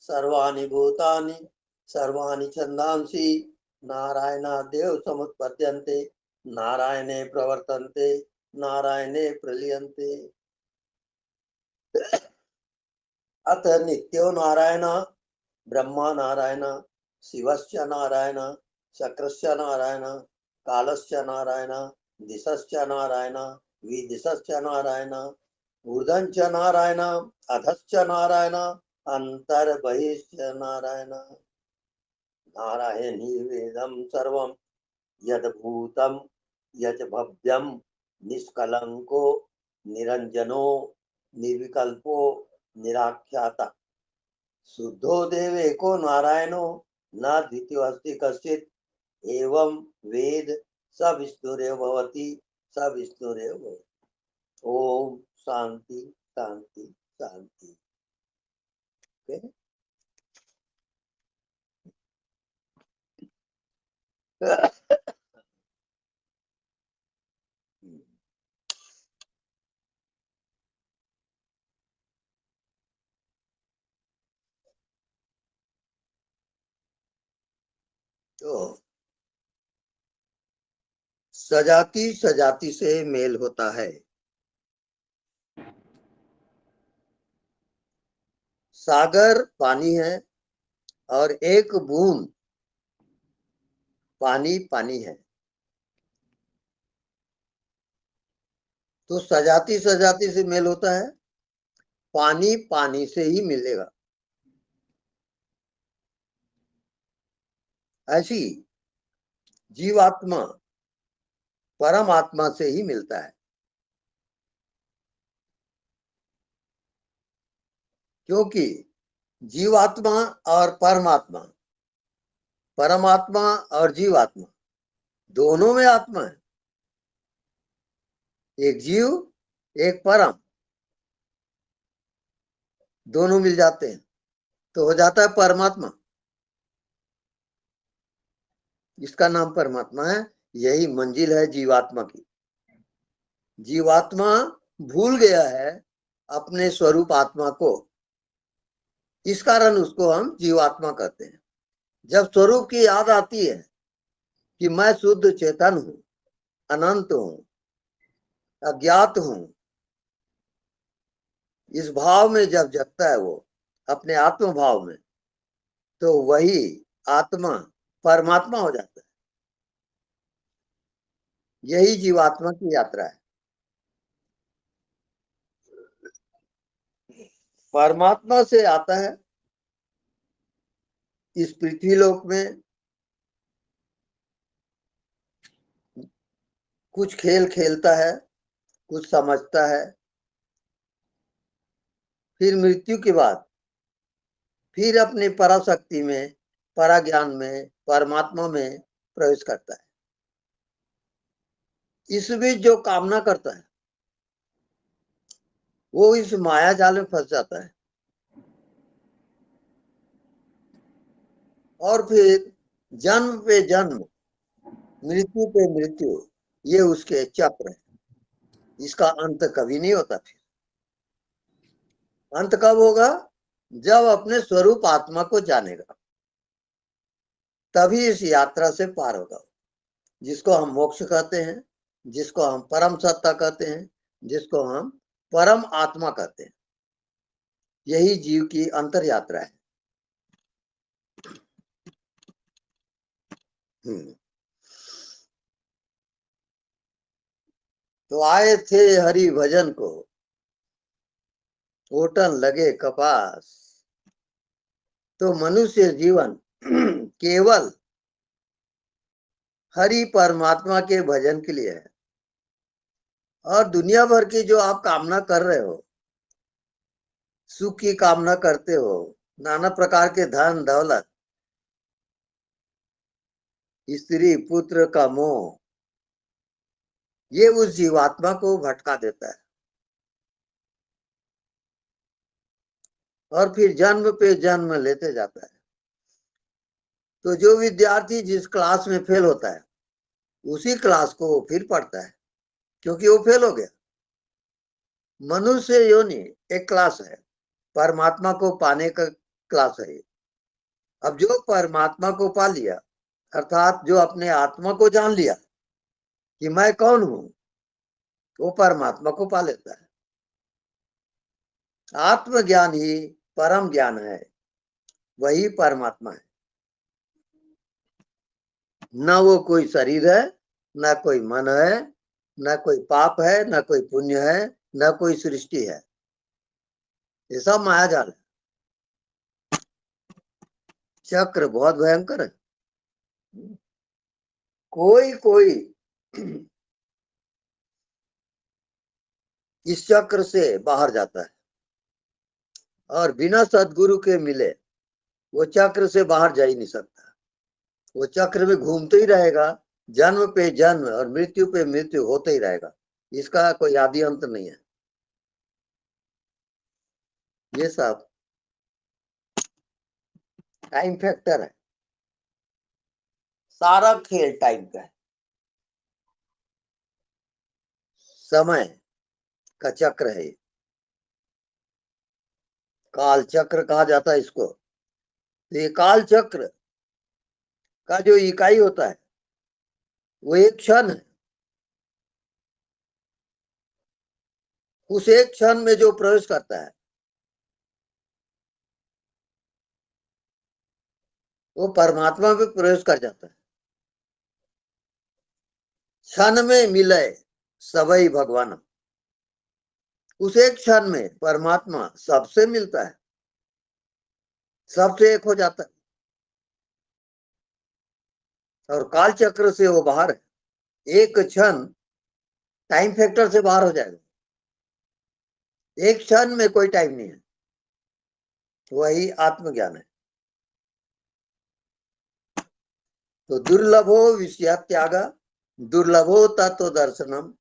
सर्वाणि भूतानि सर्वाणि छन्दांसि नारायणादेव समुत्पद्यन्ते नारायणे प्रवर्तन्ते नारायणे प्रलीयन्ते। अथ नित्यो नारायण ब्रह्मा नारायण शिवश्च नारायण शक्रश्च नारायण कालश्च नारायण दिशश्च नारायण विदिशश्च नारायण ऊर्ध्वश्च नारायण अधश्च नारायण अंतर्बहिश्च नारायण। नारायणी वेदं सर्वं यद्भूतं यज्भव्यं निष्कलंको निरंजनो निर्विकल्पो निराख्याता शुद्धो देव एको नारायणो न द्वितीयोऽस्ति कश्चित् एवं वेद स विष्णुरेव भवति स विष्णुरेव भवति। ओम शांति शांति शांति। तो सजाति सजाति से मेल होता है। सागर पानी है और एक बूंद पानी पानी है, तो सजाति सजाति से मेल होता है, पानी पानी से ही मिलेगा। ऐसी जीवात्मा परमात्मा से ही मिलता है, क्योंकि जीवात्मा और परमात्मा, परमात्मा और जीवात्मा दोनों में आत्मा है। एक जीव एक परम, दोनों मिल जाते हैं तो हो जाता है परमात्मा। इसका नाम परमात्मा है। यही मंजिल है जीवात्मा की। जीवात्मा भूल गया है अपने स्वरूप आत्मा को, इस कारण उसको हम जीवात्मा कहते हैं। जब स्वरूप की याद आती है कि मैं शुद्ध चेतन हूं, अनंत हूं, अज्ञात हूं, इस भाव में जब जगता है वो अपने आत्म भाव में, तो वही आत्मा परमात्मा हो जाता है। यही जीवात्मा की यात्रा है। परमात्मा से आता है इस पृथ्वी लोक में, कुछ खेल खेलता है, कुछ समझता है, फिर मृत्यु के बाद फिर अपनी पराशक्ति में, पराज्ञान में, परमात्मा में प्रवेश करता है। इस बीच जो कामना करता है वो इस माया जाल में फंस जाता है और फिर जन्म पे जन्म, मृत्यु पे मृत्यु, ये उसके चक्र है। इसका अंत कभी नहीं होता। फिर अंत कब होगा? जब अपने स्वरूप आत्मा को जानेगा, तभी इस यात्रा से पार होगा। जिसको हम मोक्ष कहते हैं, जिसको हम परम सत्ता कहते हैं, जिसको हम परम आत्मा कहते हैं, यही जीव की अंतर यात्रा है। तो आए थे हरि भजन को, ओटन लगे कपास। तो मनुष्य जीवन केवल हरि परमात्मा के भजन के लिए है। और दुनिया भर की जो आप कामना कर रहे हो, सुख की कामना करते हो, नाना प्रकार के धन दौलत, स्त्री पुत्र का मोह, ये उस जीवात्मा को भटका देता है और फिर जन्म पे जन्म लेते जाता है। तो जो विद्यार्थी जिस क्लास में फेल होता है, उसी क्लास को वो फिर पढ़ता है, क्योंकि वो फेल हो गया। मनुष्य योनि एक क्लास है, परमात्मा को पाने का क्लास है। अब जो परमात्मा को पा लिया, अर्थात जो अपने आत्मा को जान लिया कि मैं कौन हूं, वो परमात्मा को पा लेता है। आत्मज्ञान ही परम ज्ञान है, वही परमात्मा है। न वो कोई शरीर है, न कोई मन है, न कोई पाप है, न कोई पुण्य है, न कोई सृष्टि है। ये सब मायाजाल है। चक्र बहुत भयंकर है। कोई कोई इस चक्र से बाहर जाता है और बिना सदगुरु के मिले वो चक्र से बाहर जा ही नहीं सकता। वो चक्र में घूमते ही रहेगा, जन्म पे जन्म और मृत्यु पे मृत्यु होते ही रहेगा। इसका कोई आदि अंत नहीं है। ये सब टाइम फैक्टर है। सारा खेल टाइम का है। समय का चक्र है। काल चक्र कहा जाता है इसको। तो ये काल चक्र का जो इकाई होता है वो एक क्षण है। उस एक क्षण में जो प्रवेश करता है वो परमात्मा में प्रवेश कर जाता है। क्षण में मिले सबई भगवान। उस एक क्षण में परमात्मा सबसे मिलता है, सबसे एक हो जाता है। और काल चक्र से वो बाहर है। एक क्षण टाइम फैक्टर से बाहर हो जाएगा। एक क्षण में कोई टाइम नहीं है। वही आत्मज्ञान है। तो दुर्लभो विषय त्याग, दुर्लभो तत्व दर्शनम,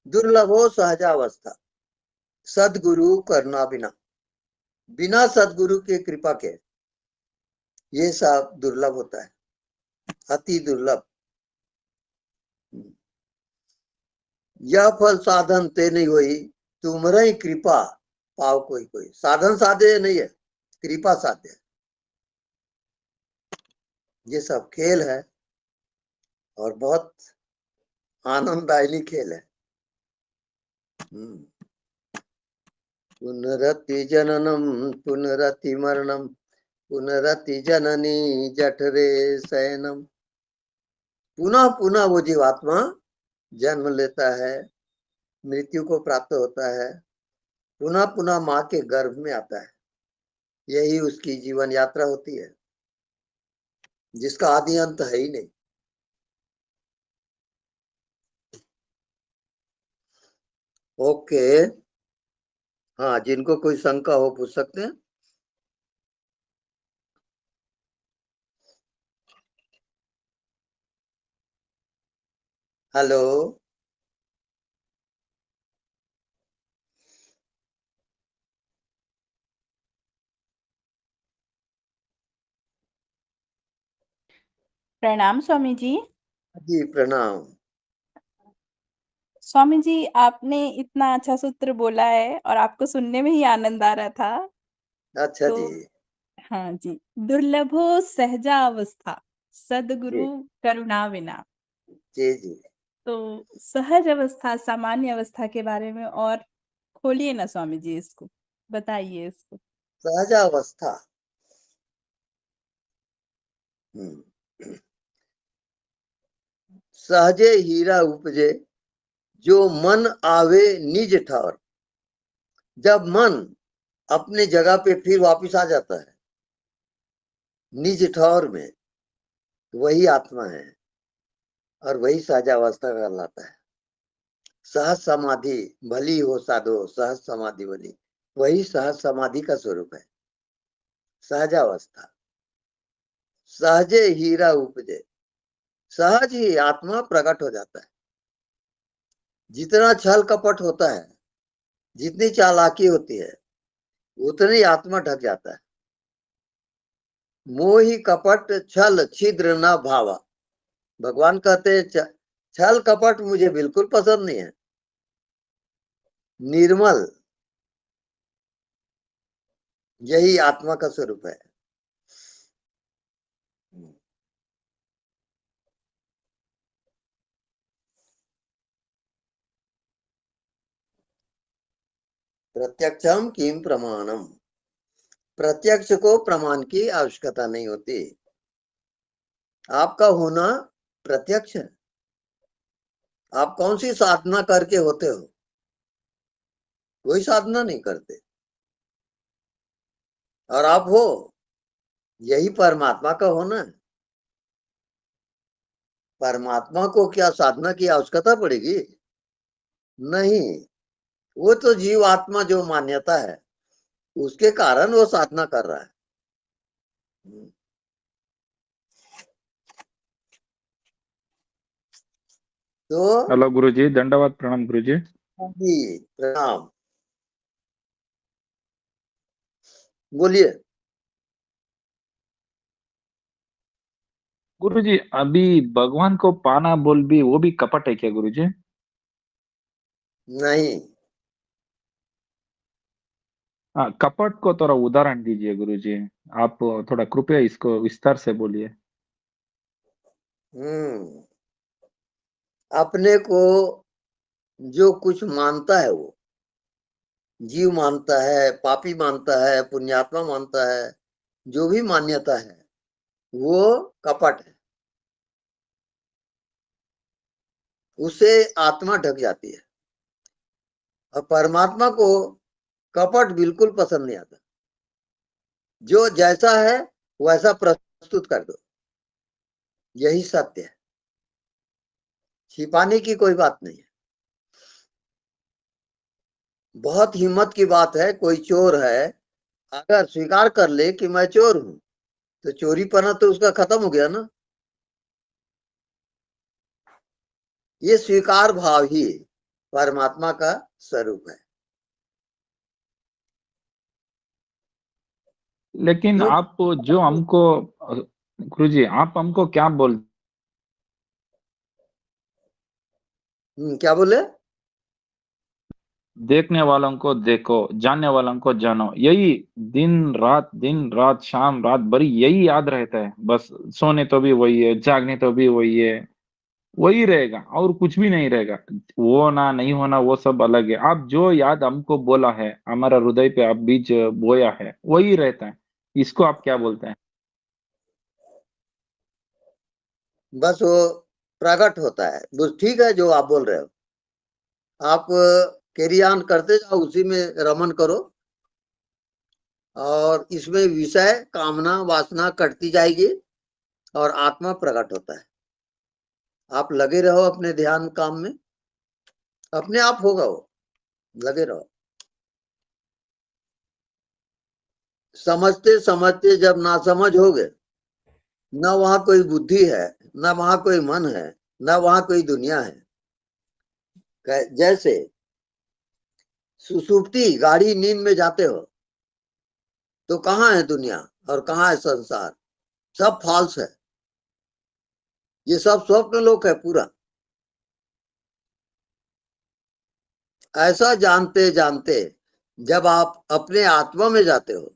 दुर्लभो सहजावस्था, सदगुरु करना बिना। बिना सदगुरु के कृपा के ये सब दुर्लभ होता है, अति दुर्लभ। यह फल साधन ते नहीं हुई, तुम्हारी कृपा पाओ कोई कोई। साधन साधे नहीं है, कृपा साध्य है। ये सब खेल है और बहुत आनंददायी खेल है। पुनरति जननम पुनरति मरणम, पुनरति जननी जठरे शयनम। पुनः पुनः वो जीवात्मा जन्म लेता है, मृत्यु को प्राप्त होता है, पुनः पुनः माँ के गर्भ में आता है। यही उसकी जीवन यात्रा होती है, जिसका आदि अंत है ही नहीं। ओके। हाँ, जिनको कोई शंका हो पूछ सकते हैं। हेलो। प्रणाम स्वामी जी। जी प्रणाम। स्वामी जी, आपने इतना अच्छा सूत्र बोला है और आपको सुनने में ही आनंद आ रहा था। अच्छा तो जी। हाँ जी, दुर्लभो सहजावस्था, जी सदगुरु करुणा बिना। जी जी। तो सहज अवस्था, सामान्य अवस्था के बारे में और खोलिए ना स्वामी जी, इसको बताइए इसको। सहजावस्था। सहजे हीरा उपजे, जो मन आवे निज ठौर। जब मन अपने जगह पे फिर वापिस आ जाता है निज ठौर में, वही आत्मा है और वही सहजावस्था कहलाता है। सहज समाधि भली हो साधो, सहज समाधि भली, वही सहज समाधि का स्वरूप है। सहजावस्था। सहजे हीरा उपजे, सहज ही आत्मा प्रकट हो जाता है। जितना छल कपट होता है, जितनी चालाकी होती है, उतनी आत्मा ढक जाता है। मोहि कपट छल छिद्र न भावा। भगवान कहते हैं छल कपट मुझे बिल्कुल पसंद नहीं है। निर्मल यही आत्मा का स्वरूप है। प्रत्यक्षम किम प्रमाणम। प्रत्यक्ष को प्रमाण की आवश्यकता नहीं होती। आपका होना प्रत्यक्ष है। आप कौन सी साधना करके होते हो? कोई साधना नहीं करते और आप हो, यही परमात्मा का होना है। परमात्मा को क्या साधना की आवश्यकता पड़ेगी? नहीं, वो तो जीव आत्मा जो मान्यता है उसके कारण वो साधना कर रहा है। तो हेलो गुरुजी, दंडवत प्रणाम गुरुजी। जी प्रणाम, बोलिए। गुरुजी, अभी भगवान को पाना बोल भी वो भी कपट है क्या गुरुजी? नहीं, हाँ, कपट को थोड़ा उदाहरण दीजिए गुरुजी। आप थोड़ा कृपया इसको विस्तार से बोलिए। हम्म अपने को जो कुछ मानता है वो जीव मानता है, पापी मानता है, पुण्यात्मा मानता है, जो भी मान्यता है वो कपट है। उससे आत्मा ढक जाती है और परमात्मा को कपट बिल्कुल पसंद नहीं आता। जो जैसा है वैसा प्रस्तुत कर दो, यही सत्य है। छिपाने की कोई बात नहीं है। बहुत हिम्मत की बात है, कोई चोर है अगर स्वीकार कर ले कि मैं चोर हूं तो चोरीपना तो उसका खत्म हो गया ना। ये स्वीकार भाव ही परमात्मा का स्वरूप है। लेकिन जो आप जो हमको गुरुजी, आप हमको क्या बोल क्या बोले? देखने वालों को देखो, जानने वालों को जानो, यही दिन रात शाम रात भरी यही याद रहता है बस। सोने तो भी वही है, जागने तो भी वही है, वही रहेगा और कुछ भी नहीं रहेगा। वो ना नहीं होना वो सब अलग है। आप जो याद हमको बोला है, हमारा हृदय पे आप बीज बोया है, वही रहता है। इसको आप क्या बोलते हैं? बस वो प्रकट होता है। बस ठीक है जो आप बोल रहे हो, आप कैरी ऑन करते जाओ, उसी में रमन करो और इसमें विषय कामना वासना कटती जाएगी और आत्मा प्रकट होता है। आप लगे रहो अपने ध्यान काम में, अपने आप होगा वो। लगे रहो। समझते समझते जब नासमझ हो गए, न वहां कोई बुद्धि है, न वहां कोई मन है, न वहां कोई दुनिया है। जैसे सुसुप्ति गाढ़ी नींद में जाते हो तो कहाँ है दुनिया और कहाँ है संसार? सब फॉल्स है। ये सब स्वप्न लोक है पूरा। ऐसा जानते जानते जब आप अपने आत्मा में जाते हो,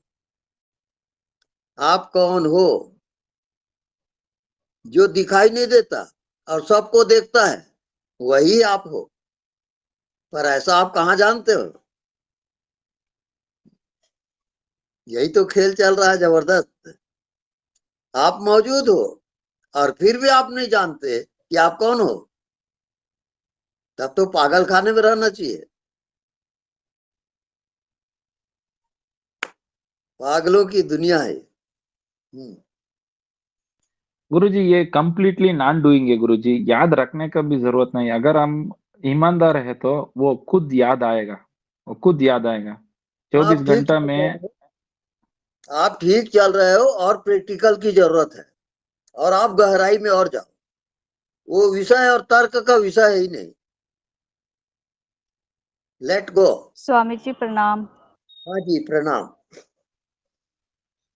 आप कौन हो जो दिखाई नहीं देता और सबको देखता है, वही आप हो। पर ऐसा आप कहाँ जानते हो? यही तो खेल चल रहा है जबरदस्त। आप मौजूद हो और फिर भी आप नहीं जानते कि आप कौन हो। तब तो पागल खाने में रहना चाहिए। पागलों की दुनिया है। गुरुजी, ये कंप्लीटली नॉन डूइंग है गुरुजी। याद रखने का भी जरूरत नहीं। अगर हम ईमानदार है तो वो खुद याद आएगा, वो खुद याद आएगा। चौबीस आप ठीक घंटा चल रहे में। हो। आप ठीक चल रहे हो और प्रैक्टिकल की जरूरत है और आप गहराई में और जाओ। वो विषय और तर्क का विषय है ही नहीं। Let go. स्वामी जी प्रणाम। हाँ जी प्रणाम।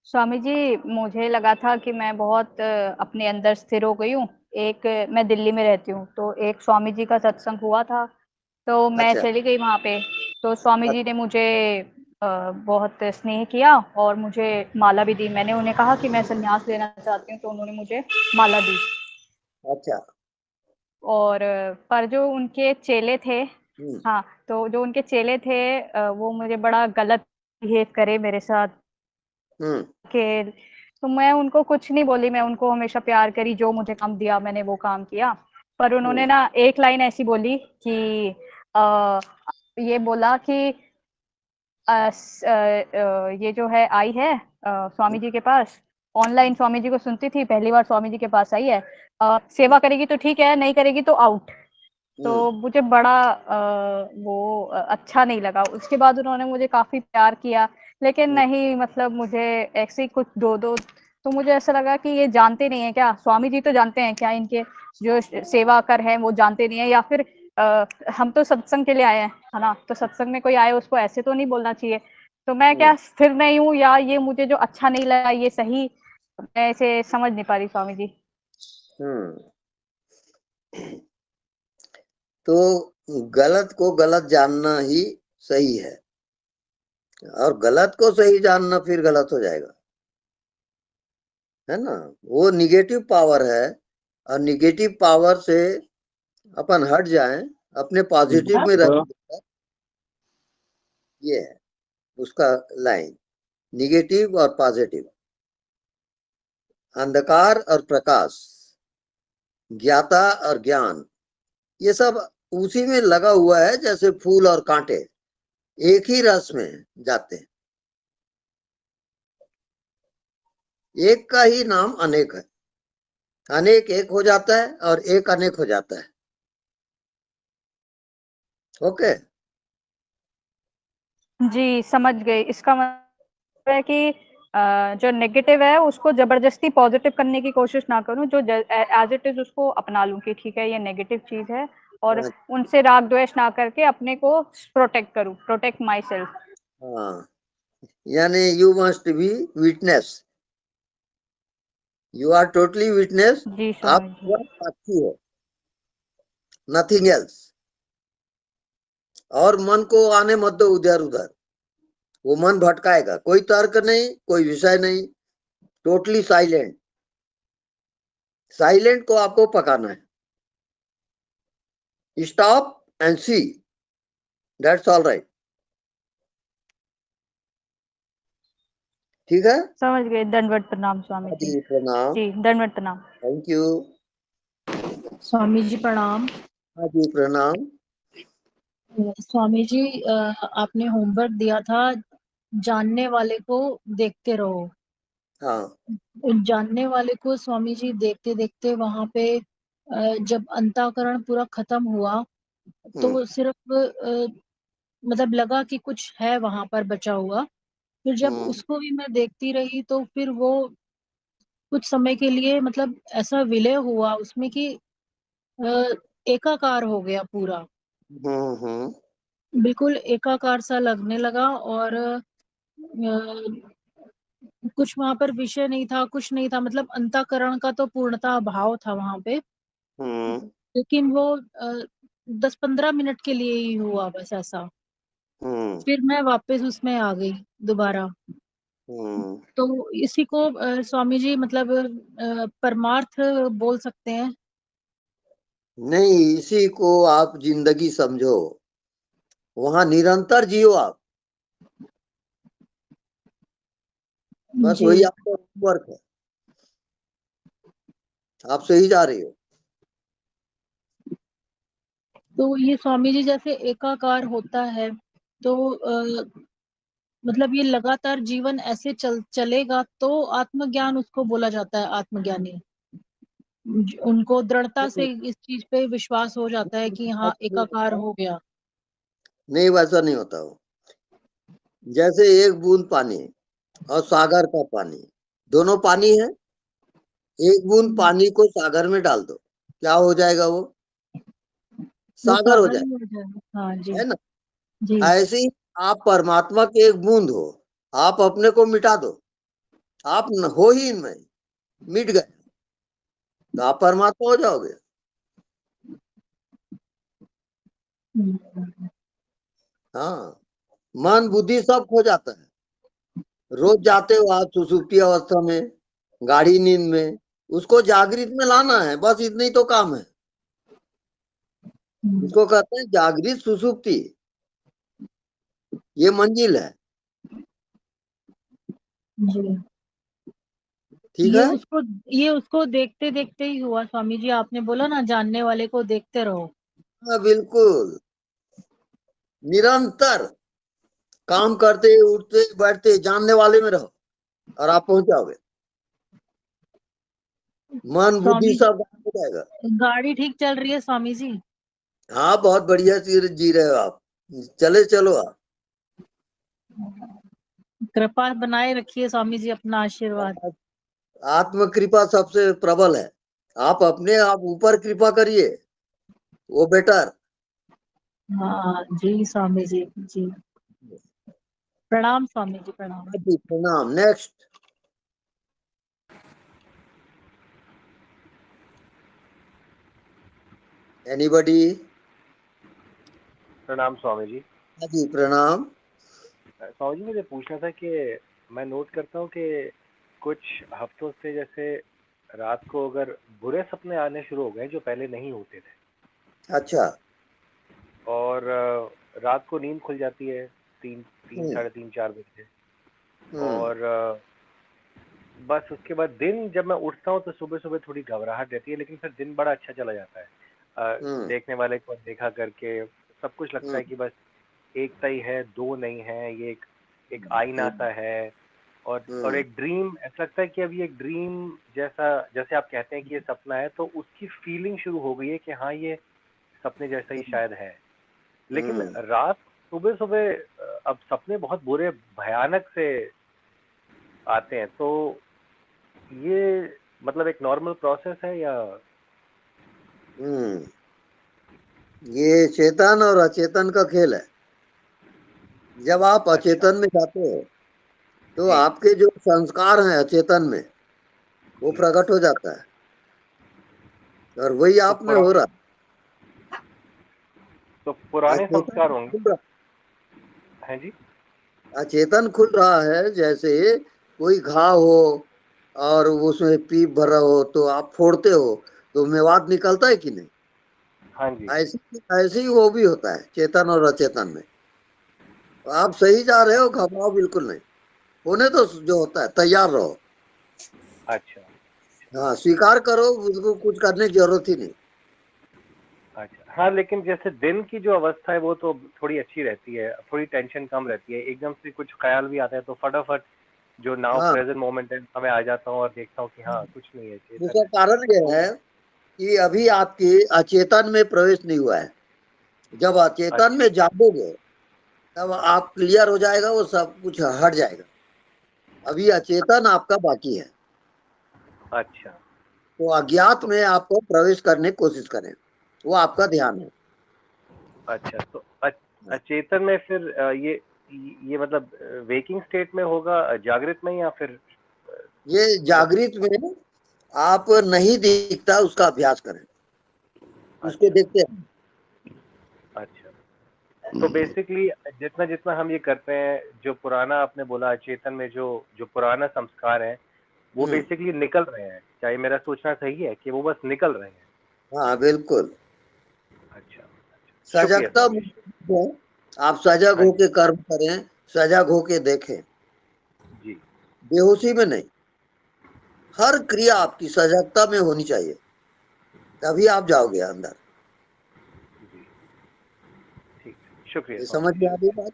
स्वामी जी, मुझे लगा था कि मैं बहुत अपने अंदर स्थिर हो गई हूँ। मैं दिल्ली में रहती हूँ, तो एक स्वामी जी का सत्संग हुआ था, तो मैं अच्छा चली गई वहाँ पे। तो स्वामी जी ने मुझे बहुत स्नेह किया और मुझे माला भी दी। मैंने उन्हें कहा कि मैं संन्यास लेना चाहती हूँ, तो उन्होंने मुझे माला दी। अच्छा। और पर जो उनके चेले थे, हम्म। हाँ, तो जो उनके चेले थे वो मुझे बड़ा गलत बिहेव करे मेरे साथ हम्म। कि तो मैं उनको कुछ नहीं बोली, मैं उनको हमेशा प्यार करी, जो मुझे काम दिया मैंने वो काम किया। पर उन्होंने ना एक लाइन ऐसी बोली कि ये बोला कि ये जो है आई है स्वामी जी के पास, ऑनलाइन स्वामी जी को सुनती थी, पहली बार स्वामी जी के पास आई है, सेवा करेगी तो ठीक है, नहीं करेगी तो आउट। तो मुझे बड़ा वो अच्छा नहीं लगा। उसके बाद उन्होंने मुझे काफी प्यार किया, लेकिन नहीं, मतलब मुझे ऐसे ही कुछ दो तो मुझे ऐसा लगा कि ये जानते नहीं है क्या, स्वामी जी तो जानते हैं क्या, इनके जो सेवा कर हैं वो जानते नहीं है, या फिर हम तो सत्संग के लिए आए हैं, है ना, तो सत्संग में कोई आए उसको ऐसे तो नहीं बोलना चाहिए। तो मैं क्या स्थिर नहीं हूँ, या ये मुझे जो अच्छा नहीं लगा ये सही, मैं इसे समझ नहीं पा रही स्वामी जी। तो गलत को गलत जानना ही सही है, और गलत को सही जानना फिर गलत हो जाएगा, है ना। वो निगेटिव पावर है, और निगेटिव पावर से अपन हट जाएं, अपने पॉजिटिव में रहें, ये है उसका लाइन, निगेटिव और पॉजिटिव, अंधकार और प्रकाश, ज्ञाता और ज्ञान, ये सब उसी में लगा हुआ है, जैसे फूल और कांटे एक ही रस में जाते हैं। एक का ही नाम अनेक है, अनेक एक हो जाता है और एक अनेक हो जाता है। ओके। जी, समझ गई। इसका मतलब है कि जो नेगेटिव है उसको जबरदस्ती पॉजिटिव करने की कोशिश ना करूं, जो एज इट इज उसको अपना लूं कि ठीक है ये नेगेटिव चीज है, और उनसे राग द्वेष ना करके अपने को प्रोटेक्ट करूं, प्रोटेक्ट माई सेल्फ। हाँ, यानी you must be witness, you are totally witness, जी आप स्वामी जी। साक्षी हो, नथिंग एल्स। और मन को आने मत दो उधर उधर, वो मन भटकाएगा, कोई तर्क नहीं, कोई विषय नहीं, टोटली साइलेंट। साइलेंट को आपको पकाना है, stop and see, that's all right. ठीक है, समझ गए। दंडवत प्रणाम स्वामी जी। जी प्रणाम। जी दंडवत प्रणाम। Thank you. स्वामी जी प्रणाम। हाँ जी प्रणाम। स्वामी जी आपने होमवर्क दिया था, जानने वाले को देखते रहो। हाँ। जानने वाले को स्वामी जी देखते देखते वहां पे जब अंतःकरण पूरा खत्म हुआ तो सिर्फ मतलब लगा कि कुछ है वहां पर बचा हुआ। फिर जब उसको भी मैं देखती रही तो फिर वो कुछ समय के लिए मतलब ऐसा विलय हुआ उसमें कि एकाकार हो गया पूरा, बिल्कुल एकाकार सा लगने लगा। और कुछ वहां पर विषय नहीं था, कुछ नहीं था, मतलब अंतःकरण का तो पूर्णता अभाव था वहां पे। लेकिन वो 10-15 मिनट के लिए ही हुआ बस ऐसा। फिर मैं वापस उसमें आ गई दोबारा। तो इसी को स्वामी जी मतलब परमार्थ बोल सकते हैं। नहीं, इसी को आप जिंदगी समझो, वहां निरंतर जियो आप, बस जी। वही आपका वर्क है, आप सही जा रही हो। तो ये स्वामी जी जैसे एकाकार होता है तो मतलब ये लगातार जीवन ऐसे चलेगा तो आत्मज्ञान उसको बोला जाता है, आत्मज्ञानी। उनको दृढ़ता से इस चीज पे विश्वास हो जाता है कि हाँ एकाकार हो गया। नहीं, वैसा नहीं होता हो। जैसे एक बूंद पानी और सागर का पानी, दोनों पानी है। एक बूंद पानी को सागर में डाल दो, क्या हो जाएगा? वो वो सागर हो सागर जाए, ही हो जाएगा। हाँ जी। है ना। जी। ऐसे ही आप परमात्मा के एक बूंद हो, आप अपने को मिटा दो, आप हो ही इनमें, मिट गए तो आप परमात्मा हो जाओगे। हाँ, मन बुद्धि सब खो जाता है। रोज जाते हो आप सुसुप्ति अवस्था में, गाढ़ी नींद में, उसको जागृत में लाना है, बस इतना ही तो काम है। इसको कहते हैं जागृत सुसुप्ति, ये मंजिल है। जी। ठीक है। ये उसको देखते देखते ही हुआ स्वामी जी। आपने बोला ना जानने वाले को देखते रहो। हाँ बिल्कुल, निरंतर काम करते उठते बैठते जानने वाले में रहो और आप पहुंच जाओगे। मन बुद्धि स्वामी सब हो जाएगा। गाड़ी ठीक चल रही है स्वामी जी? हाँ बहुत बढ़िया जी रहे हो आप, चले चलो आप। कृपा बनाए रखिए स्वामी जी, अपना आशीर्वाद। आत्म कृपा सबसे प्रबल है। आप अपने आप ऊपर कृपा करिए, वो बेटर। हाँ जी स्वामी जी, जी प्रणाम स्वामी जी, प्रणाम। जी प्रणाम। Next anybody? प्रणाम स्वामी जी। जी प्रणाम। स्वामी जी मुझे पूछना था कि मैं नोट करता हूँ कि कुछ हफ्तों से जैसे रात को अगर बुरे सपने आने शुरू हो गए जो पहले नहीं होते थे। अच्छा। और रात को नींद खुल जाती है 3 साढ़े 3 4 बजे। और बस उसके बाद दिन जब मैं उठता हूँ तो सुबह सुबह थोड़ी घबराहट रहती है, लेकिन फिर दिन बड़ा अच्छा चला जाता है। देखने वाले को देखा करके सब कुछ लगता है कि बस एकता ही है, दो नहीं है, ये एक आईना सा है। और एक ड्रीम, ऐसा लगता है कि अब ये एक ड्रीम जैसा, जैसे आप कहते हैं कि ये सपना है, तो उसकी फीलिंग शुरू हो गई है कि हाँ ये सपने जैसा ही शायद है। लेकिन रात सुबह सुबह अब सपने बहुत बुरे भयानक से आते हैं, तो ये मतलब एक नॉर्मल प्रोसेस है या? ये चेतन और अचेतन का खेल है। जब आप अचेतन में जाते हो तो आपके जो संस्कार हैं अचेतन में वो प्रकट हो जाता है, और वही आप में हो रहा है। तो पुराने संस्कार होंगे हैं जी? अचेतन खुल रहा है, जैसे कोई घाव हो और उसमें पीप भरा हो तो आप फोड़ते हो तो मेवात निकलता है कि नहीं? हाँ जी। ऐसे ही वो भी होता है चेतन और अचेतन में। तो आप सही जा रहे हो, घबराओ बिल्कुल नहीं। होने तो जो होता है तैयार रहो। अच्छा। हाँ स्वीकार करो, उसको कुछ करने की जरूरत ही नहीं। अच्छा हाँ, लेकिन जैसे दिन की जो अवस्था है वो तो थोड़ी अच्छी रहती है, थोड़ी टेंशन कम रहती है। एकदम से कुछ ख्याल भी आता है तो फटाफट जो नाउ हाँ, प्रेजेंट मोमेंट है मैं आ जाता हूँ और देखता हूँ कि हाँ कुछ नहीं है, चेतन उसका है। कारण यह है कि अभी आपके अचेतन में प्रवेश नहीं हुआ है। जब अचेतन में जागोगे तब आप क्लियर हो जाएगा, वो सब कुछ हट जाएगा। अभी अचेतन आपका बाकी है। अच्छा। तो अज्ञात में आपको प्रवेश करने की कोशिश करें, वो आपका ध्यान है। अच्छा तो अचेतन में फिर ये मतलब वेकिंग स्टेट में होगा, जागृत में, या फिर ये जागृत में आप नहीं दिखता उसका अभ्यास करें, उसको देखते हैं। अच्छा तो बेसिकली जितना जितना हम ये करते हैं, जो पुराना आपने बोला अचेतन में जो पुराना संस्कार है वो बेसिकली निकल रहे हैं। क्या ये मेरा सोचना सही है कि वो बस निकल रहे हैं? हाँ बिल्कुल। अच्छा, शुक्रिया सजगता स्वामी जी। आप सजग हाँ होके कर्म करें, सजग होके देखें, जी। बेहोशी में नहीं। हर क्रिया आपकी सजगता में होनी चाहिए, तभी आप जाओगे अंदर। जी ठीक, शुक्रिया ये स्वामी समझ जी, में आ गई शुक्रिया। बात?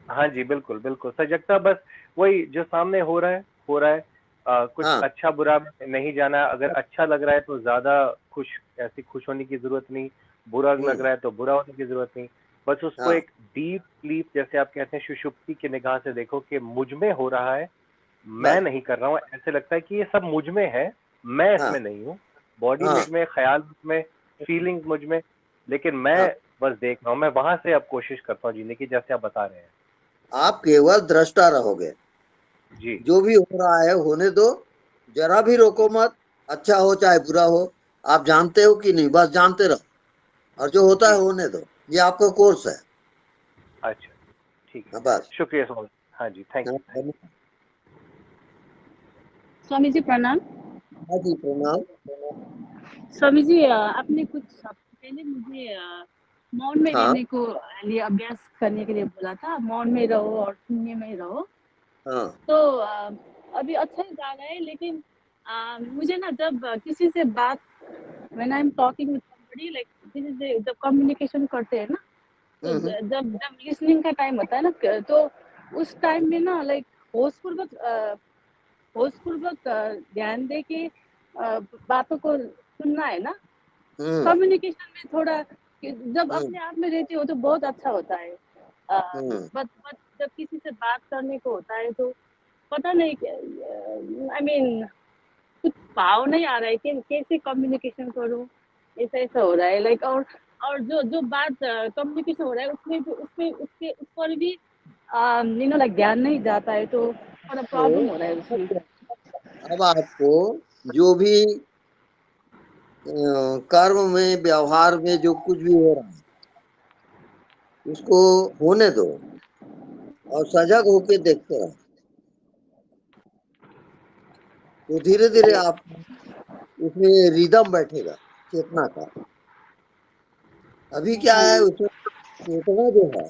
हाँ जी, बिल्कुल बिल्कुल, सजगता बस वही जो सामने हो रहा है हो रहा है। कुछ हाँ अच्छा बुरा में नहीं जाना। अगर अच्छा लग रहा है तो ज्यादा खुश होने की जरूरत नहीं, बुरा लग रहा है तो बुरा होने की जरूरत नहीं। बस उसको हाँ एक डीप स्लीप, जैसे आप कहते हैं, सुषुप्ति की निगाह से देखो कि मुझ में हो रहा है, मैं बस। नहीं कर रहा हूँ। ऐसे लगता है कि ये सब मुझ में है, मैं हाँ इसमें नहीं हूँ। बॉडी हाँ मुझ में, ख्याल मुझ में, फीलिंग्स मुझ में, लेकिन मैं हाँ। बस देख रहा हूँ। मैं वहां से अब कोशिश करता हूँ जीने की, जैसे आप बता रहे हैं। आप केवल दृष्टा रहोगे, जी जो भी हो रहा है होने दो, जरा भी रोको जी। मत। अच्छा हो चाहे बुरा हो, आप जानते हो कि नहीं, बस जानते रहो, और जो होता है जी होने दो। ये आपका कोर्स है। अच्छा ठीक। ठीक है, हाँ, बस। शुक्रिया स्वामी। हाँ जी, थैंक यू। स्वामी जी प्रणाम। हाँ जी, प्रणाम। स्वामी जी आपने कुछ हफ्ते पहले मुझे मौन में हाँ। रहने को लिए अभ्यास करने के लिए बोला था, मौन में रहो और शून्य में रहो। हाँ। तो अभी अच्छा ही जा रहा है, लेकिन मुझे ना जब किसी से बात, when I am talking with somebody, like किसी से जब कम्युनिकेशन करते हैं ना, तो जब जब लिसनिंग का टाइम होता है ना, तो उस टाइम में ना लाइक होशपूर्वक ध्यान दे के बातों को सुनना है ना। कम्युनिकेशन में थोड़ा जब अपने आप में रहती हो तो बहुत अच्छा होता है, बट जब किसी से बात करने को होता है तो पता नहीं, आई मीन कुछ भाव नहीं आ रहा है कि कैसे कम्युनिकेशन करूं, ऐसा ऐसा हो रहा है लाइक। और जो जो बात कम्युनिकेशन हो रहा है उसमें भी उसमें उसके उस पर भी लाइक ध्यान नहीं जाता है, तो थोड़ा प्रॉब्लम हो रहा है उसमें। अब आपको जो भी कर्म में, व्यवहार में जो कुछ भी हो रहा है उसको होने दो और सजग होके देखते रहो, तो धीरे धीरे आप उसमें रिदम बैठेगा चेतना का। अभी क्या है, उसमें चेतना जो है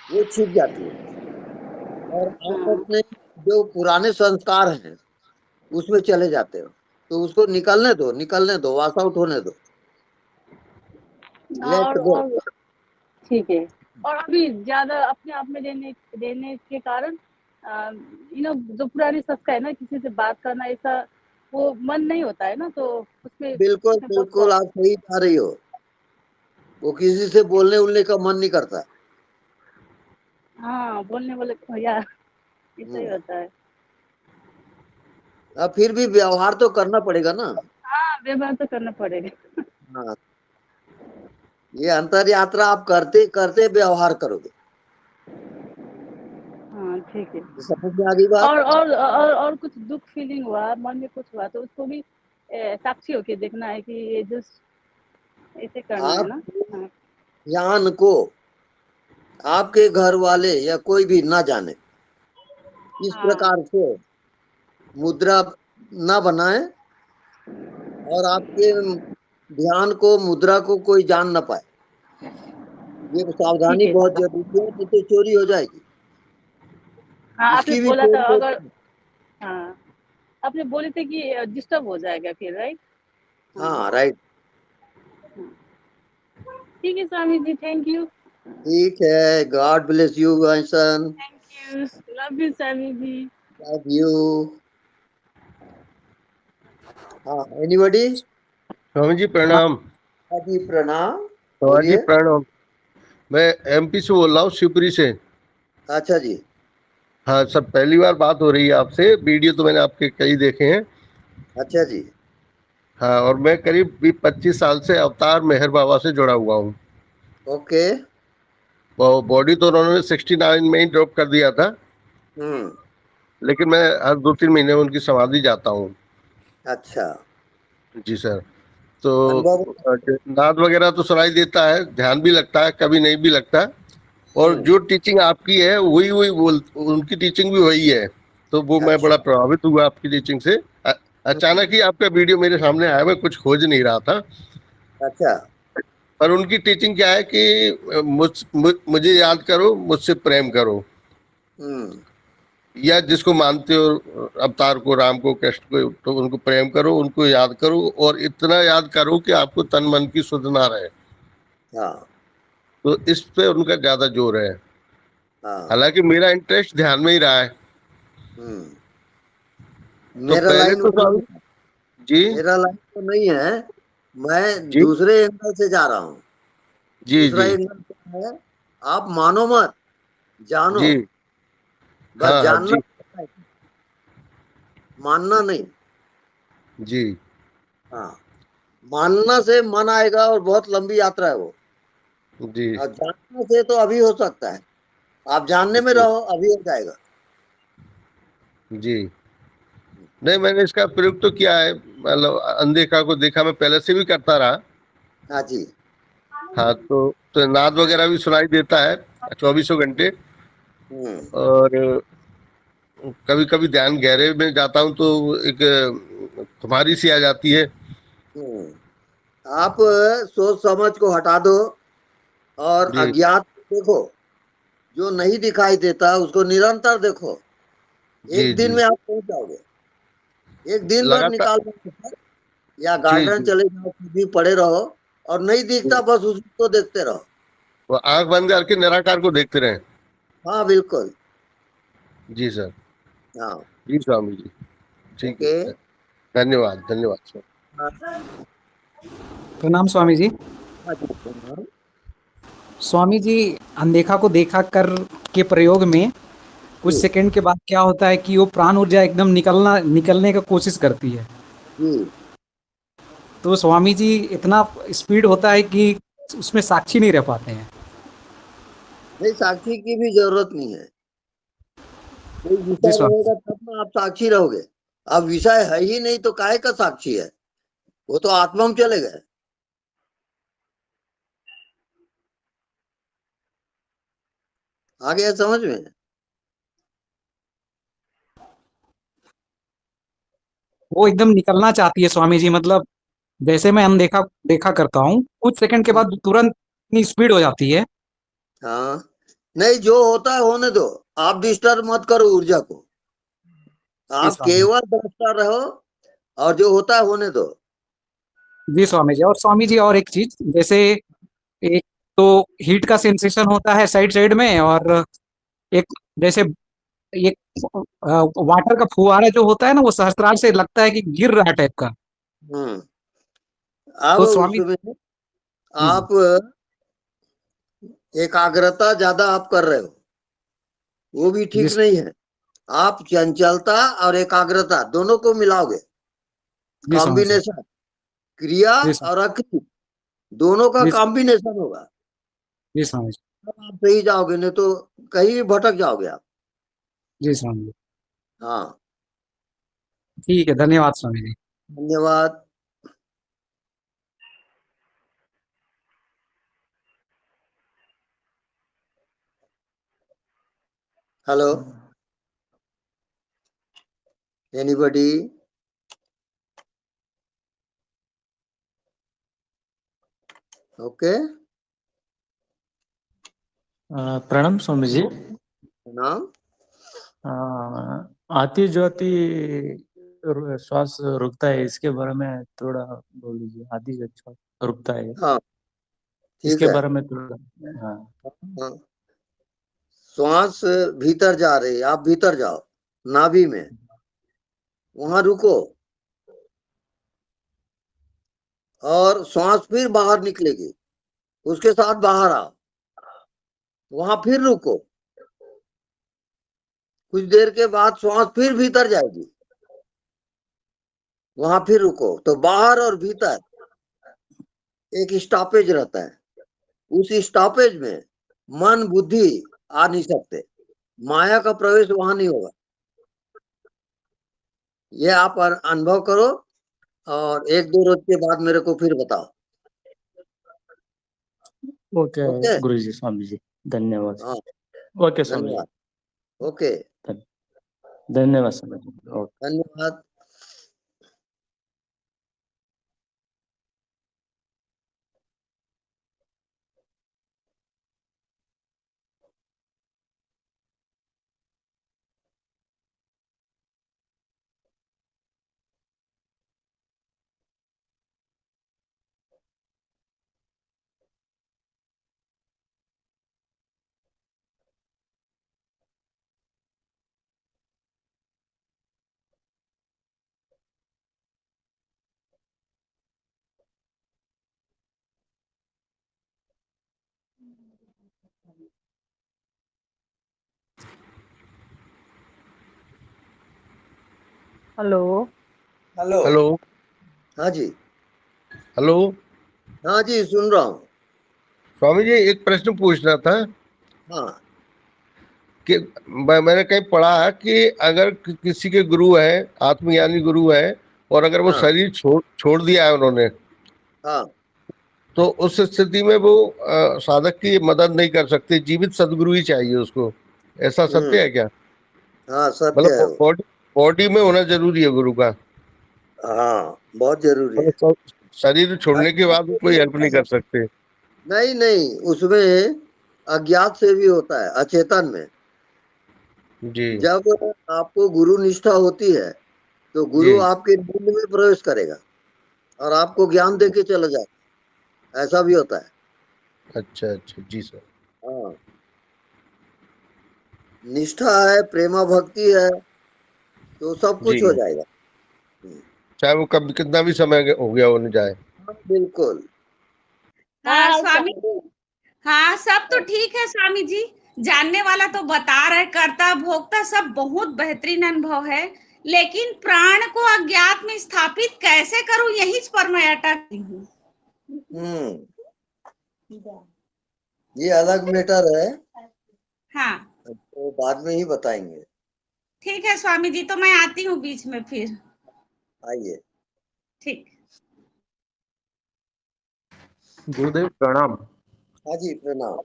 वो छिप जाती है और आप अपने जो पुराने संस्कार हैं उसमें चले जाते हो, तो उसको निकलने दो, वॉश आउट होने दो, लेट गो। और ठीक है। और अभी ज्यादा अपने आप में रहने के कारण जो पुरानी संस्कार है ना, किसी से बात करना ऐसा वो मन नहीं होता है ना, तो उसमें बिल्कुल बिल्कुल, आप सही कह रही हो। वो किसी से बोलने उलने का मन नहीं करता। हाँ, बोलने वाले को यार ऐसा ही होता है। अब फिर भी व्यवहार तो करना पड़ेगा ना। हाँ, व्यवहार तो करना पड़ेगा। हाँ, ये अंतर यात्रा आप करते करते व्यवहार करोगे। हाँ, ठीक है। समझ में आ गई बात? और कुछ दुख फीलिंग हुआ, मन में कुछ हुआ, तो उसको भी साक्षी होके देखना है कि ये जस्ट ऐसे करना है आप ना। हाँ, ज्ञान को आपके घर वाले या कोई भी ना जाने, इस हाँ, प्रकार से मुद्रा ना बनाए और आपके ध्यान को, मुद्रा को कोई जान ना पाए। ये ठीक सावधानी है। बहुत जरूरी है, नहीं तो चोरी हो जाएगी। हाँ, आपने इसकी भी बोला था चोरी अगर, होती है। हाँ, आपने बोले थे कि डिस्टर्ब हो जाएगा फिर, राइट? हाँ, राइट। ठीक है स्वामी जी, थैंक यू। ठीक है, God bless you son. Thank you, love you Swami ji. Love you. हाँ, एनीबॉडी? स्वामी जी प्रणाम। हाँ जी, प्रणाम। स्वामी जी बोलिए। प्रणाम। मैं एमपी से बोल रहा हूँ, शिवपुरी से। अच्छा जी। हाँ सर, पहली बार बात हो रही है आपसे। वीडियो तो मैंने आपके कई देखे हैं। अच्छा जी। हाँ, और मैं करीब 25 साल से अवतार मेहर बाबा से जुड़ा हुआ हूँ। ओके। बॉडी तो उन्होंने 69 में ही ड्रॉप कर दिया था, हम्म। लेकिन मैं हर 2-3 महीने में उनकी समाधि जाता हूँ। अच्छा। जी सर। तो अनुभव। नाद वगैरह तो सुनाई देता है, ध्यान भी लगता है, कभी नहीं भी लगता। और जो टीचिंग आपकी है वही वही बोल, उनकी टीचिंग भी वही है। तो वो मैं अच्छा। बड़ा प्रभावित हुआ आपकी टीचिंग से। अचानक ही आपका वीडियो मेरे सामने आया, मैं कुछ खोज नहीं रहा था। अच्छा। पर उनकी टीचिंग क्या है कि मुझे याद करो, मुझसे प्रेम करो, हम्म। या जिसको मानते हो, अवतार को, राम को, कृष्ण को, तो उनको प्रेम करो, उनको याद करो, और इतना याद करो कि आपको तन मन की सुध ना रहे। हाँ। तो इस पे उनका ज्यादा जोर है। हाँ। हालांकि मेरा इंटरेस्ट ध्यान में ही रहा है। हम्म। तो मेरा पहले लाइन तो वही है। जी मेरा लाइन तो नहीं है, मैं जी दूसरे एंगल से जा रहा हूँ। जी दूसरा जी एंगल क्या है? आप मानो मत, जानो, जी। बस हाँ हाँ जानना जी है, मानना नहीं। जी हाँ, मानना से मन आएगा और बहुत लंबी यात्रा है वो। जी और जानने से तो अभी हो सकता है, आप जानने में जी रहो, अभी हो जाएगा। जी। नहीं, मैंने इसका प्रयोग तो किया है, मतलब अनदेखा को देखा, मैं पहले से भी करता रहा। हाँ जी। हाँ, तो नाद वगैरह भी सुनाई देता है 24 घंटे। और कभी कभी ध्यान गहरे में जाता हूँ तो एक खुमारी सी आ जाती है। आप सोच समझ को हटा दो और जी अज्ञात देखो, जो नहीं दिखाई देता उसको निरंतर देखो। जी एक दिन जी में आप पहुंच जाओगे। एक दिन भर लगातार। निकाल दो, या जी गार्डन जी चले जाओ, भी पड़े रहो और नहीं दिखता जी। बस उसको देखते रहो। वो आंख बंद करके निराकार को देखते रहे। हाँ बिल्कुल। जी सर। हाँ। जी स्वामी जी। ठीक ओके। है। धन्यवाद धन्यवाद सर। हाँ, प्रणाम स्वामी जी। हाँ जी, हाँ। स्वामी जी, अनदेखा को देखा कर के प्रयोग में कुछ जी सेकंड के बाद क्या होता है कि वो प्राण ऊर्जा एकदम निकलने का कोशिश करती है। जी। तो स्वामी जी, इतना स्पीड होता है कि उसमें साक्षी नहीं रह पाते हैं। नहीं, साक्षी की भी जरूरत नहीं है। कोई जी विषय स्वामी जी। रहेगा तब ना आप साक्षी रहोगे। अब विषय है ही नहीं तो काहे का साक्षी है? वो तो आत्मा में चले गए। आ गया समझ में? वो एकदम निकलना चाहती है स्वामी जी, मतलब जैसे मैं अनदेखा देखा करता हूँ, कुछ सेकंड के बाद तुरंत इतनी स्पीड हो जाती है। हाँ, नहीं, जो होता है होने दो। आप डिस्टर्ब मत करो ऊर्जा को। जी आप स्वामी जी। केवल दृष्टा रहो और जो होता है होने दो। जी स्वामी जी। और स्वामी जी, और एक चीज, जैसे एक तो हीट का सेंसेशन होता है साइड साइड में, और एक जैसे ये वाटर का फुहारा जो होता है ना, वो सहस्त्रार से लगता है कि गिर रहा है टाइप का। हम्म। अब तो स्वामी उसमें जी जी। आप एकाग्रता ज्यादा आप कर रहे हो, वो भी जी ठीक नहीं है। आप चंचलता और एकाग्रता दोनों को मिलाओगे। जी स्वामी जी। कॉम्बिनेशन, क्रिया जी और अक्रिय दोनों का जी कॉम्बिनेशन होगा। जी स्वामी जी। तब आप सही जाओगे, नहीं तो कहीं भी भटक जाओगे आप। जी स्वामी जी। हाँ। ठीक है, धन्यवाद स्वामी जी। धन्यवाद। Hello, anybody? ओके। प्रणाम स्वामी जी। नाम? आती जो आती श्वास रुकता है, इसके बारे में थोड़ा बोल दीजिए। आती जो श्वास रुकता है, हाँ, ठीक इसके है। बारे में थोड़ा। हाँ। हाँ, श्वास भीतर जा रही है, आप भीतर जाओ नाभि में, वहां रुको और श्वास फिर बाहर निकलेगी, उसके साथ बाहर आओ, वहां फिर रुको। कुछ देर के बाद श्वास फिर भीतर जाएगी, वहां फिर रुको। तो बाहर और भीतर एक स्टॉपेज रहता है। उस स्टॉपेज में मन बुद्धि आ नहीं सकते, माया का प्रवेश वहां नहीं होगा। ये आप अनुभव करो और एक दो रोज के बाद मेरे को फिर बताओ। Okay okay. गुरु जी, स्वामी जी, धन्यवाद। हाँ, ओके स्वामी जी, धन्यवाद। ओके, धन्यवाद स्वामी जी। ओके। धन्यवाद। हेलो। हेलो। हेलो। हाँ जी। हेलो। हाँ जी, सुन रहा हूँ। स्वामी जी, एक प्रश्न पूछना था हाँ कि मैंने कहीं पढ़ा है कि अगर किसी के गुरु है, आत्मज्ञानी गुरु है, और अगर वो हाँ शरीर छोड़ दिया है उन्होंने, हाँ। तो उस स्थिति में वो साधक की मदद नहीं कर सकते, जीवित सदगुरु ही चाहिए उसको। ऐसा सत्य है क्या? हाँ सत्य है मतलब वो। बॉडी में होना जरूरी है गुरु का? हाँ बहुत जरूरी है। मतलब शरीर छोड़ने के बाद वो कोई हेल्प नहीं कर सकते? नहीं नहीं, उसमें अज्ञात से भी होता है, अचेतन में। जी जब आपको गुरु निष्ठा होती है तो जी। गुरु आपके नींद में प्रवेश करेगा और आपको ज्ञान दे के चला जाएगा, ऐसा भी होता है। अच्छा अच्छा जी सर। हाँ, निष्ठा है, प्रेमा भक्ति है, तो सब जी, कुछ हो जाएगा। चाहे वो कब कितना भी समय हो गया होने जाए। हाँ बिल्कुल। हाँ स्वामी जी, हाँ सब तो ठीक है स्वामी जी। जानने वाला तो बता रहे, करता भोगता सब बहुत बेहतरीन अनुभव है, लेकिन प्राण को अज्ञात में स्थापित कैसे करूं, यही पर मैं अटक हूँ। ये अलग मैटर है, हाँ तो बाद में ही बताएंगे। ठीक है स्वामी जी, तो मैं आती हूँ बीच में फिर। आइए। ठीक। गुरुदेव प्रणाम। हाँ जी प्रणाम।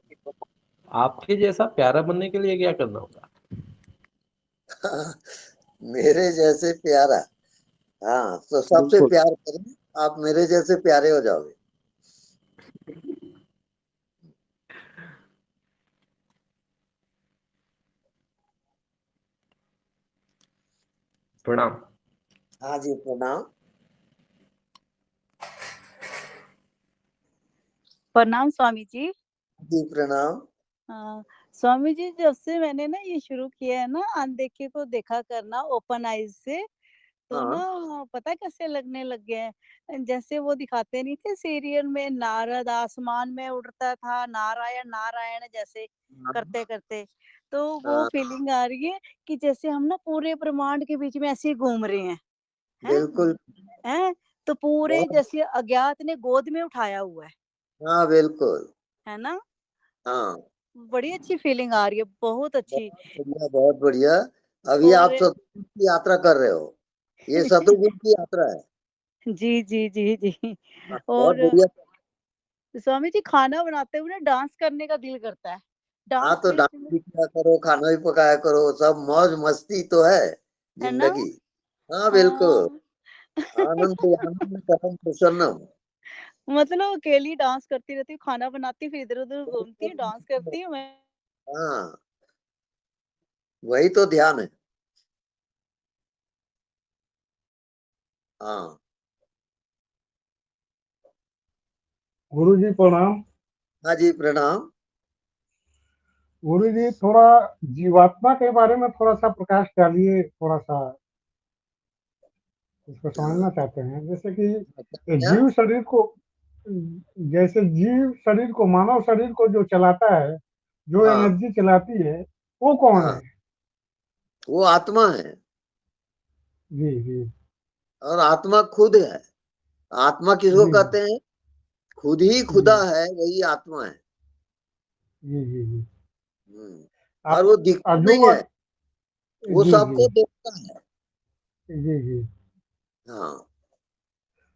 आपके जैसा प्यारा बनने के लिए क्या करना होगा? मेरे जैसे प्यारा? हाँ, तो सबसे बिल्कुल। प्यार करें, आप मेरे जैसे प्यारे हो जाओगे। प्रणाम। हाँ जी प्रणाम। प्रणाम स्वामी जी। जी प्रणाम। हाँ, स्वामी जी जब से मैंने ना ये शुरू किया है ना अनदेखे को देखा करना ओपन आईज से, तो हाँ ना पता है कैसे लगने लग गए हैं, जैसे वो दिखाते नहीं थे सीरियल में, नारद आसमान में उड़ता था नारायण नारायण जैसे करते करते, तो वो हाँ, फीलिंग आ रही है कि जैसे हम ना पूरे ब्रह्मांड के बीच में ऐसे ही घूम रहे हैं। हैं बिल्कुल। हैं तो पूरे बहुत। जैसे अज्ञात ने गोद में उठाया हुआ हाँ बिल्कुल। है ना। हाँ बड़ी अच्छी फीलिंग आ रही है, बहुत अच्छी। बहुत बढ़िया, बहुत बढ़िया। अभी और आप सतयुग की यात्रा कर रहे हो, ये सतयुग की यात्रा है। जी, जी, जी, जी। हाँ, बहुत और बढ़िया। स्वामी जी खाना बनाते हुए ना डांस करने का दिल करता है। हाँ डांस तो डांस लिस्ट में भी किया करो, खाना भी पकाया करो, सब मौज मस्ती तो है है ना? जिंदगी। हाँ बिल्कुल। हाँ। आनंद आनंद परम प्रसन्नम। मतलब अकेली डांस करती रहती हूँ, खाना बनाती हूँ, फिर इधर-उधर घूमती हूँ, डांस करती हूँ मैं। हाँ, वही तो ध्यान है। हाँ। गुरु जी प्रणाम। हाँ जी प्रणाम। गुरु जी थोड़ा जीवात्मा के बारे में थोड़ा सा प्रकाश डालिए, थोड़ा सा इसको समझना चाहते हैं। जैसे कि क्या? जीव शरीर को, जैसे जीव शरीर को, मानव शरीर को जो चलाता है, जो हाँ एनर्जी चलाती है, वो कौन हाँ, है? वो आत्मा है। जी जी और आत्मा खुद है। आत्मा किसको जी कहते हैं? खुद ही खुदा जी है, वही आत्मा है। जी जी जी। और आप वो दिखता जो नहीं है, वो जी जी सबको देखता है। जी जी। हाँ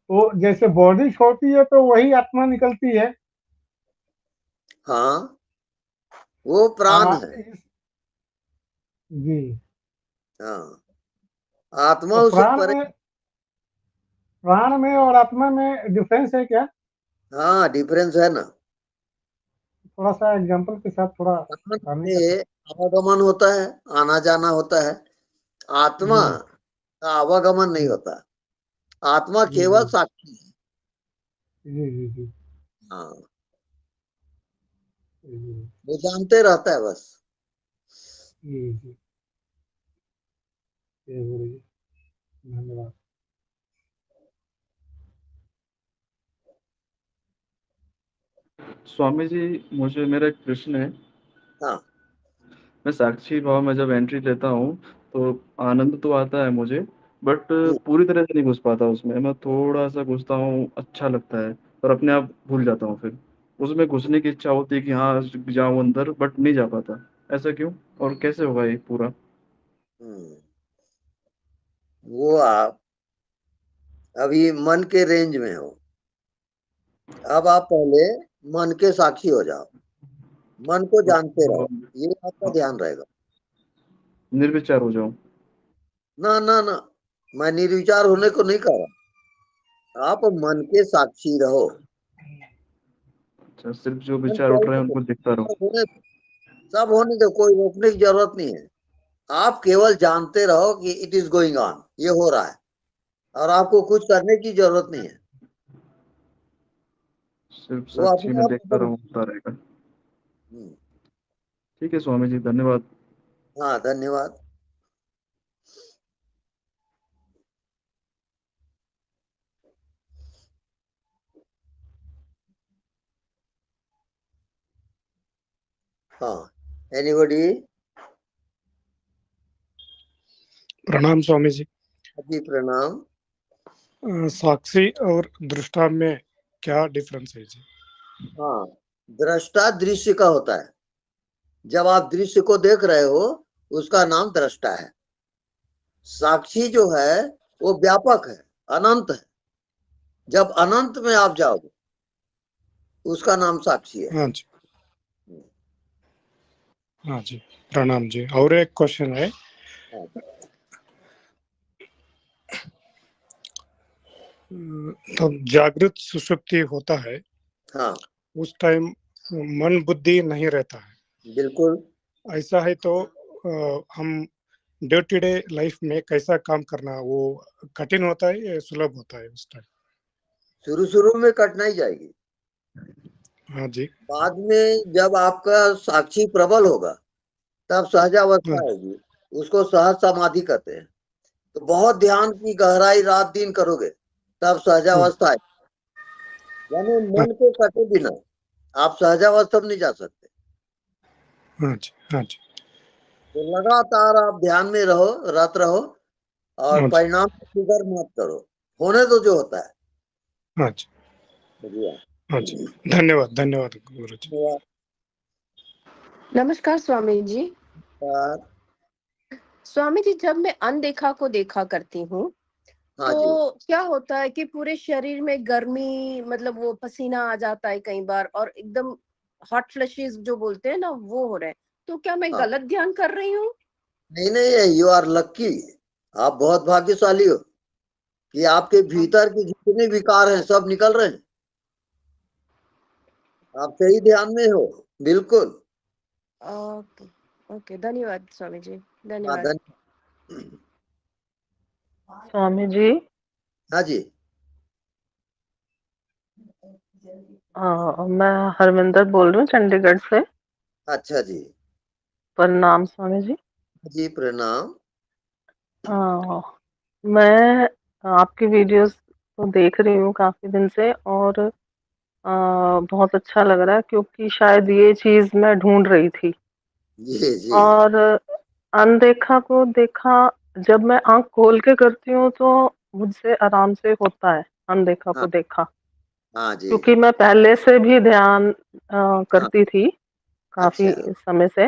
तो जैसे बॉडी छोड़ती है तो वही आत्मा निकलती है। हाँ, वो प्राण है। जी। हाँ, आत्मा तो उससे परे। प्राण में और आत्मा में डिफरेंस है क्या? हाँ डिफरेंस है ना। थोड़ा सा एग्जांपल के साथ थोड़ा प्राण जानने का से था। आवागमन होता है, आना जाना होता है। आत्मा जी का आवागमन नहीं जी होता। आत्मा जी केवल जी साक्षी है। जी जी जी हाँ, जी वो जानते रहता है बस। जी जी। जी गुरु जी, धन्यवाद। स्वामी जी, मुझे मेरा एक प्रश्न है। हाँ मैं साक्षी भाव में जब एंट्री लेता हूँ तो आनंद तो आता है मुझे, बट पूरी तरह से नहीं घुस पाता उसमें। मैं थोड़ा सा घुसता हूँ, अच्छा लगता है, पर अपने आप भूल जाता हूँ। फिर उसमें घुसने की इच्छा होती है कि हाँ जाऊँ अंदर, बट नहीं जा पाता। ऐसा क्यों और कैसे होगा ये पूरा? हम्म, वो आप अभी मन के रेंज में हो। अब आप पहले मन के साक्षी हो जाओ, मन को जानते रहो, हाँ, ये आपका ध्यान रहेगा। निर्विचार हो जाऊं? ना ना ना, मैं निर्विचार होने को नहीं कह रहा, आप मन के साक्षी रहो। अच्छा, सिर्फ जो विचार उठ रहे हैं उनको दिखता रहो। सब होने दो, कोई रोकने की जरूरत नहीं है। आप केवल जानते रहो कि इट इज गोइंग ऑन, ये हो रहा है, और आपको कुछ करने की जरूरत नहीं है। सिर्फ वो साक्षी अपने में आप देखता रहूं, होता रहेगा। हम्म, ठीक है स्वामी जी, धन्यवाद। हाँ धन्यवाद। हाँ, एनीबॉडी? प्रणाम स्वामी जी। जी प्रणाम। साक्षी और दृष्टा में क्या डिफरेंस है जी? हाँ, दृष्टा दृश्य का होता है। जब आप दृश्य को देख रहे हो उसका नाम दृष्टा है। साक्षी जो है वो व्यापक है, अनंत है। जब अनंत में आप जाओगे उसका नाम साक्षी है। हाँ जी, हाँ जी, प्रणाम जी। और एक क्वेश्चन है, तब जागृत सुषुप्ति होता है, हाँ उस टाइम मन बुद्धि नहीं रहता है। बिल्कुल। ऐसा है तो हम डे टू डे लाइफ में कैसा काम करना, वो कठिन होता है या सुलभ होता है उस टाइम? शुरू में कठिनाई जाएगी। हाँ जी। बाद में जब आपका साक्षी प्रबल होगा तब सहजावस्था आएगी, उसको सहज समाधि कहते हैं। तो बहुत ध्यान की गहराई रात दिन करोगे तब सहजावस्था आएगी। यानी मन को कटे बिना आप सहजावस्था में नहीं जा सकते। हाँ जी, हाँ जी। तो लगातार आप ध्यान में रहो, रत रहो, और हाँ जी, परिणाम की फिक्र मत करो, होने तो जो होता है। हाँ जी, बढ़िया। हाँ जी। धन्यवाद, धन्यवाद गुरु जी। नमस्कार स्वामी जी। हाँ स्वामी जी, जब मैं अनदेखा को देखा करती हूँ जी। तो क्या होता है कि पूरे शरीर में गर्मी, मतलब वो पसीना आ जाता है कई बार, और एकदम हॉट फ्लैशेस जो बोलते हैं ना, वो हो रहे हैं। तो क्या मैं हाँ। गलत ध्यान कर रही हूँ? नहीं, यू आर लक्की। आप बहुत भाग्यशाली हो कि आपके भीतर के जितने विकार हैं सब निकल रहे हैं। आप सही ध्यान में हो, बिल्कुल। ओके ओके, धन्यवाद स्वामी जी, हाँ धन्यवाद। स्वामी जी। हाँ जी। मैं हरविंदर बोल रही हूँ चंडीगढ़ से। अच्छा जी। प्रणाम स्वामी जी। जी प्रणाम। मैं आपकी वीडियोस तो देख रही हूँ काफी दिन से, और बहुत अच्छा लग रहा है, क्योंकि शायद ये चीज मैं ढूंढ रही थी। जी। और अनदेखा को देखा, जब मैं आंख खोल के करती हूँ तो मुझसे आराम से होता है अनदेखा को देखा। हाँ जी। क्योंकि मैं पहले से भी ध्यान करती थी काफी समय से।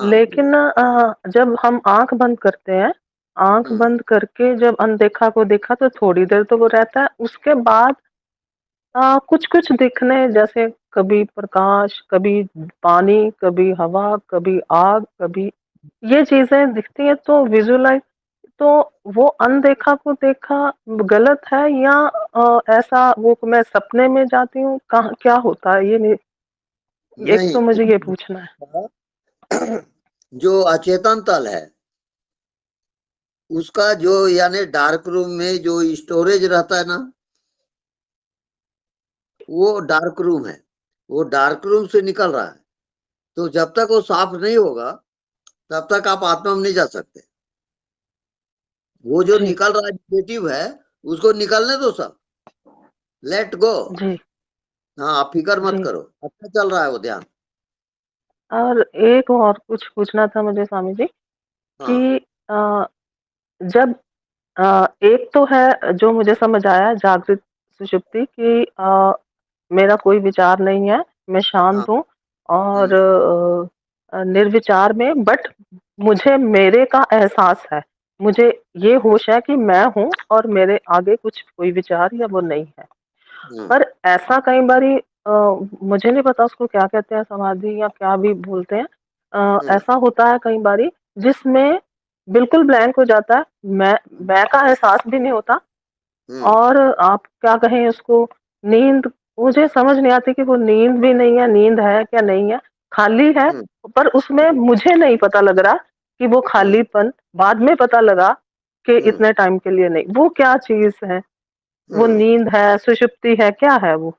लेकिन जब हम आंख बंद करते हैं, आंख बंद करके जब अनदेखा को देखा तो थोड़ी देर तो वो रहता है, उसके बाद कुछ कुछ दिखने, जैसे कभी प्रकाश, कभी पानी, कभी हवा, कभी आग, कभी ये चीजें दिखती हैं। तो विजुअलाइज, तो वो अनदेखा को देखा गलत है, या ऐसा वो मैं सपने में जाती हूँ, कहाँ क्या होता है ये नहीं, एक नहीं, तो मुझे ये पूछना है। जो अचेतन तल है उसका जो, यानी डार्क रूम में जो स्टोरेज रहता है ना, वो डार्क रूम है। वो डार्क रूम से निकल रहा है। तो जब तक वो साफ नहीं होगा तब तक आप आत्मा में नहीं जा सकते। वो जो निकल रहा है नेगेटिव है, उसको निकलने दो सब, लेट गो। हाँ, आप फिक्र मत करो, अच्छा चल रहा है वो ध्यान। और एक और कुछ पूछना था मुझे स्वामी जी, कि जब एक तो है जो मुझे समझ आया जागृत सुषुप्ति की, मेरा कोई विचार नहीं है, मैं शांत हूँ और निर्विचार में, बट मुझे मेरे का एहसास है, मुझे ये होश है कि मैं हूँ और मेरे आगे कुछ कोई विचार या वो नहीं है। पर ऐसा कई बारी मुझे नहीं पता उसको क्या कहते हैं, समाधि या क्या भी बोलते हैं, ऐसा होता है कई बारी जिसमें बिल्कुल ब्लैंक हो जाता है, मैं का एहसास भी नहीं होता, और आप क्या कहें उसको, नींद मुझे समझ नहीं आती कि वो नींद भी नहीं है, नींद है क्या नहीं है, खाली है, पर उसमें मुझे नहीं पता लग रहा कि वो खालीपन, बाद में पता लगा कि इतने टाइम के लिए नहीं। वो क्या चीज है? वो नींद है, सुषुप्ति है, क्या है वो?